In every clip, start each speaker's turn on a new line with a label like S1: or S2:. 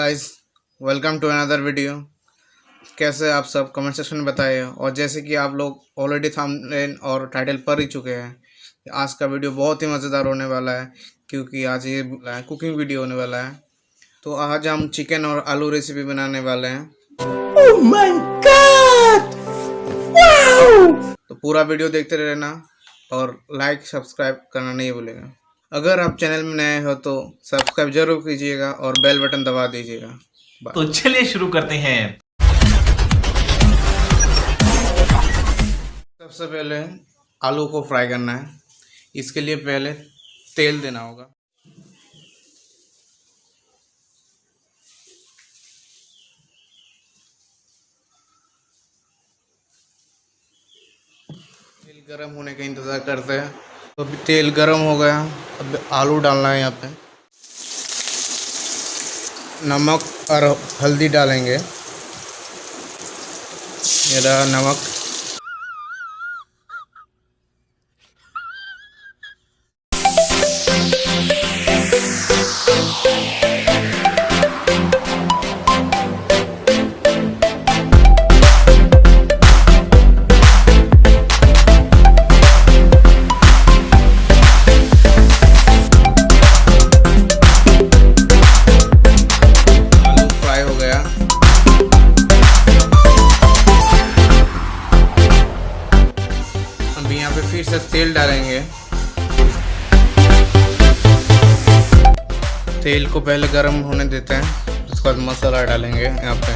S1: Guys, welcome to another video. कैसे आप सब कमेंट सेक्शन में बताइए। और जैसे कि आप लोग ऑलरेडी थंबनेल और टाइटल पढ़ ही चुके हैं, आज का वीडियो बहुत ही मज़ेदार होने वाला है क्योंकि आज ये कुकिंग वीडियो होने वाला है। तो आज हम चिकन और आलू रेसिपी बनाने वाले हैं।
S2: Oh my God! Wow!
S1: तो पूरा वीडियो देखते रहना और लाइक सब्सक्राइब करना नहीं भूलेगा। अगर आप चैनल में नए हो तो सब्सक्राइब जरूर कीजिएगा और बेल बटन दबा दीजिएगा।
S2: तो चलिए शुरू करते हैं।
S1: सबसे पहले आलू को फ्राई करना है। इसके लिए पहले तेल देना होगा। तेल गरम होने का इंतज़ार करते हैं। तो अभी तेल गरम हो गया, अब आलू डालना है। यहाँ पे नमक और हल्दी डालेंगे। ये रहा नमक। अभी यहाँ पे फिर से तेल डालेंगे। तेल को पहले गरम होने देते हैं, उसके बाद मसाला डालेंगे यहाँ पे।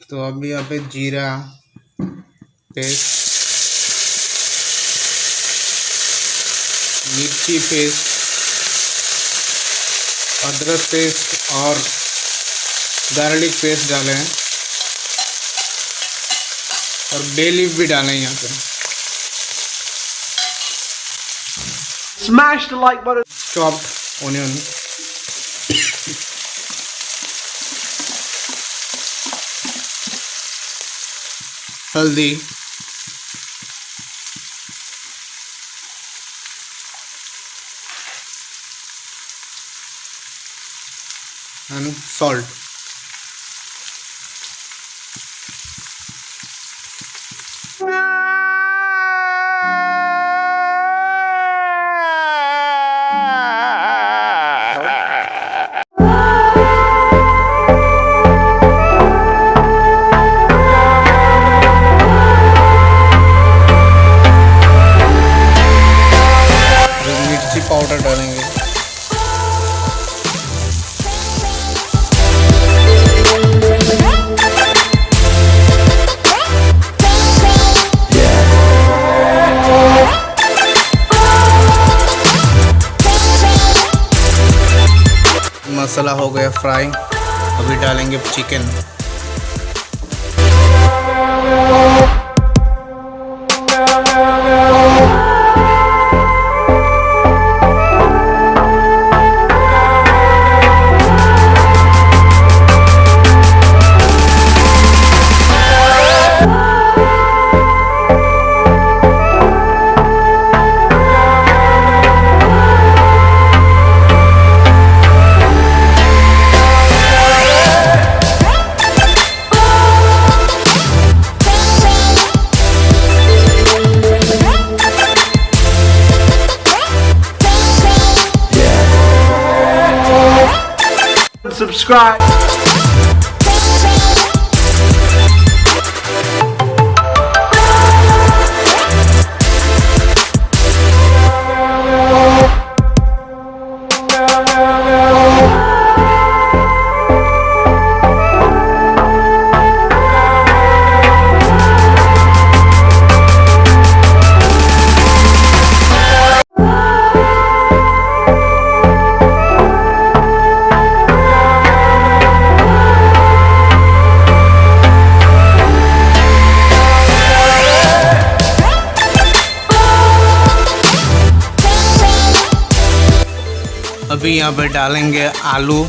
S1: तो अभी यहाँ पे जीरा पेस्ट, मिर्ची पेस्ट, अदरक पेस्ट और गार्लिक पेस्ट डालें और बे लीफ भी डालें यहाँ पे।
S2: Smash the like button.
S1: Chopped onion, हल्दी, and salt. मिर्ची पाउडर डालेंगे। मसाला हो गया फ्राई, अभी डालेंगे चिकन।
S2: Subscribe. अभी यहाँ पे डालेंगे आलू।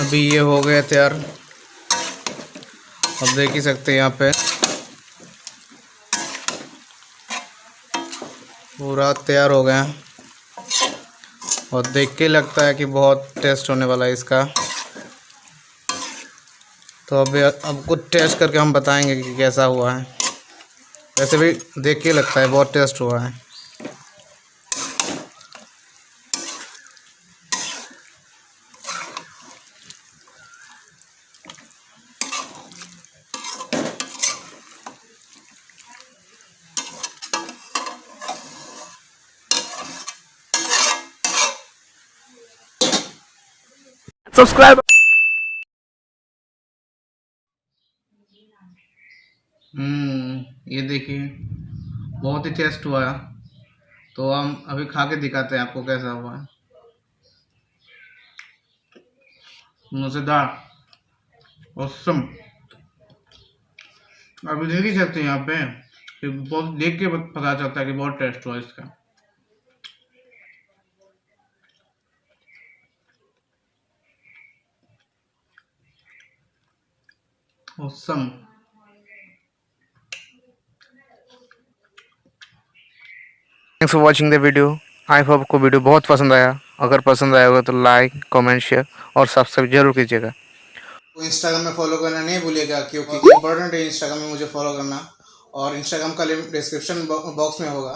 S1: अभी ये हो गया तैयार। अब देख ही सकते हैं यहाँ पे पूरा तैयार हो गया और देख के लगता है कि बहुत टेस्ट होने वाला है इसका। तो अभी आपको टेस्ट करके हम बताएंगे कि कैसा हुआ है। वैसे भी देख के लगता है बहुत टेस्ट हुआ है।
S2: Subscribe.
S1: ये देखिए बहुत ही टेस्ट हुआ है। तो हम अभी खा के दिखाते हैं आपको कैसा हुआ है। मज़ेदार, ऑसम। अभी देख ही सकते हैं यहाँ पे कि बहुत देख के पता चलता है कि बहुत टेस्ट हुआ इसका। Awesome. Thanks for watching the video. I hope आपको वीडियो बहुत पसंद आया। अगर पसंद आया होगा तो लाइक, कमेंट, शेयर और सब्सक्राइब जरूर कीजिएगा। इंस्टाग्राम में फॉलो करना नहीं भूलिएगा क्योंकि इम्पोर्टेंट है इंस्टाग्राम में मुझे फॉलो करना। और इंस्टाग्राम का लिंक डिस्क्रिप्शन बॉक्स में होगा।